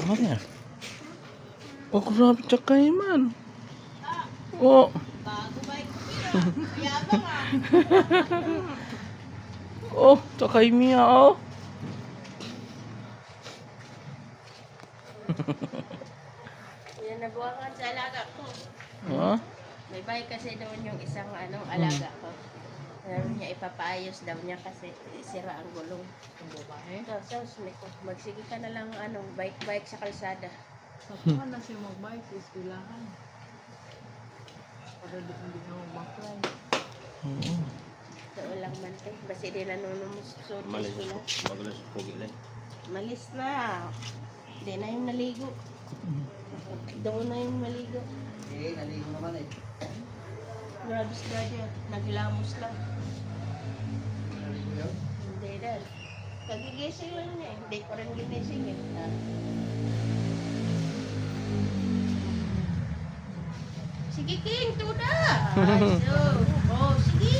Ano yan? Oh, grabe tsakay man. Oh. Bago bike ko yun. Yabang ah. Oh, tsakay miya oh. Yan nabuhakan sa alaga ko. Ha? May bike kasi doon yung isang alaga ko. Sabi niya ipapaayos daw niya kasi sira ang gulong. Ang babae. Tapos magsige ka na lang bike sa kalsada. Saan na siya mag-bike sa eskwelahan? Para di hindi na mag-backline. Oo. Doon lang man tayo. Basta di nanunumusod. Malis pogi lang. Malis na. Hindi na yung naligo. Doon na yung maligo. Eh, naligo naman eh. Grabe si daddy ah. Naghilamos lang. Naligo yun? Hindi dad. Kagigising lang niya eh. Hindi ko rin ginising eh. Sige King, tuda! So, oh, sige!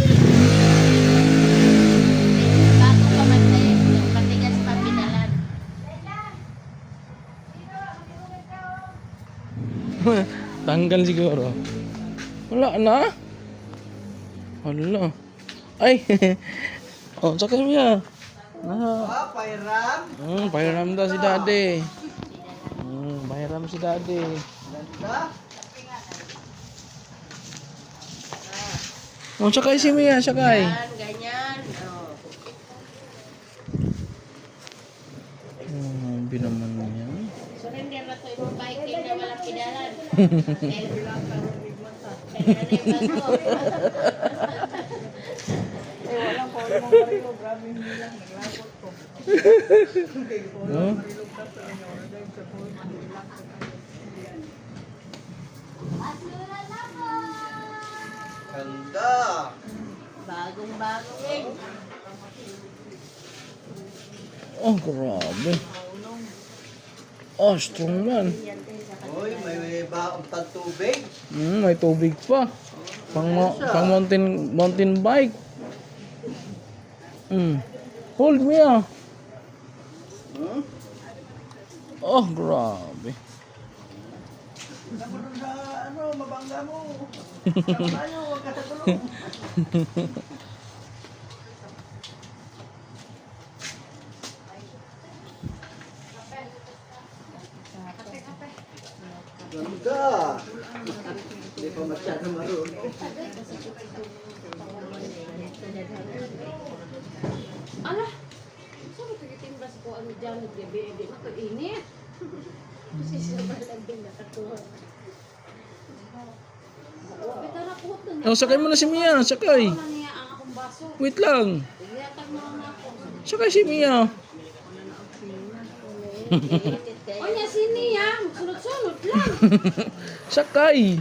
Bago pa man tayo, matigas pa pinalan. Tanggal siguro. Wala na. Wala. Ay. Oh, tsakay miya. Ah, pairam. Pahiram daw si daddy. Pahiram si daddy. Ganda. Oh, sakay si Mia, sakay. Yan, ganyan. Oh. Binaman mo yan. Surrender na to yung biking na walang pidalan. Eh, walang pa ulit mong marilo. Grabe hindi lang. Naglakot ko. No? Marilog ka sa inyo. Dahil sa buhay, manilak sa kanya. Ganda. Bagong-bago eh. Oh, grabe. Oh, strong man. Yan din sa Uy, may baong tubig. May tubig pa. Pang mountain bike. Hold Mia. Oh, grabe. Nakulong sa mabangga mo. Tayo, huwag ka sa tulong. Ganda. Hindi pa masyado marunong. Ala! Saan tigitimbas ko ano dyan naggabi? Hindi na init. Kasi siya ba lang din nakatuwa. Bitara po ito. Oh, sakay mo na si Mia, sakay. Ano niya ang akong baso? Wait lang. Igatag mo na ako. Sakay si Mia. O niya sini ya. Sunod-sunod lang. Sakay.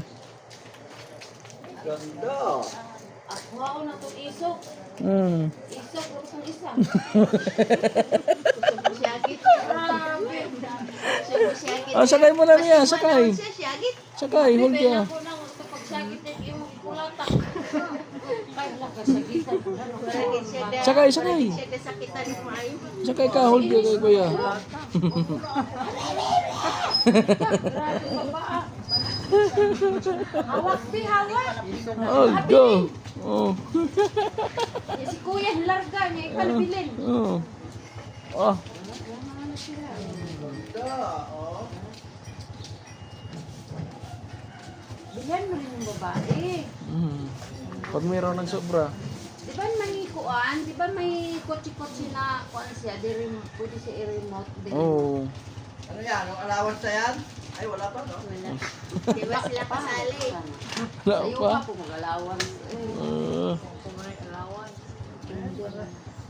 Ganda. Ako ako na itong isok. Isok lang itong isa. Siyagit. Grabe. Siyagit. Ah, sakay mo na Mia, sakay. Siyagit. Sakay, hold ka. Ako nang kapag siyagit na yung kulatak. Kaya lang kasagitan. Sakay, sakay. Siya kasakitan mo ay. Sakay ka, hold ka kay kuya. Grabe pa ba? Hawak di hawak. Oh, go. Oh. Si kuya larga niya ikalbilin. Oh. Oh. Ganda, oh. Bilhan mo rin yung babae. Pag mayroon ng sobra. Di ba may kuan? Di ba may kotse-kotse na kuan siya? Pwede siya i-remote din. Oh. Ano yan? Ang allowance na yan? Ay, wala pa, no? Wala. Di ba sila kasali? Wala Sa'yo pa. pa po mag-alawan. Kung may allowance.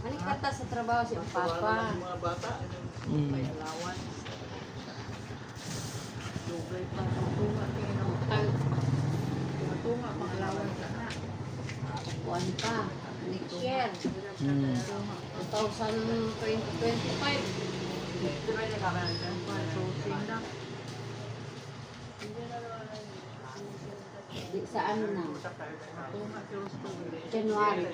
Malikata sa trabaho si Papa. Mga bata. May allowance. Doble pa. Tunga tingin ang tal. Tunga pang allowance na. Kuan pa. Next year. 2025. Di sa ano na? January.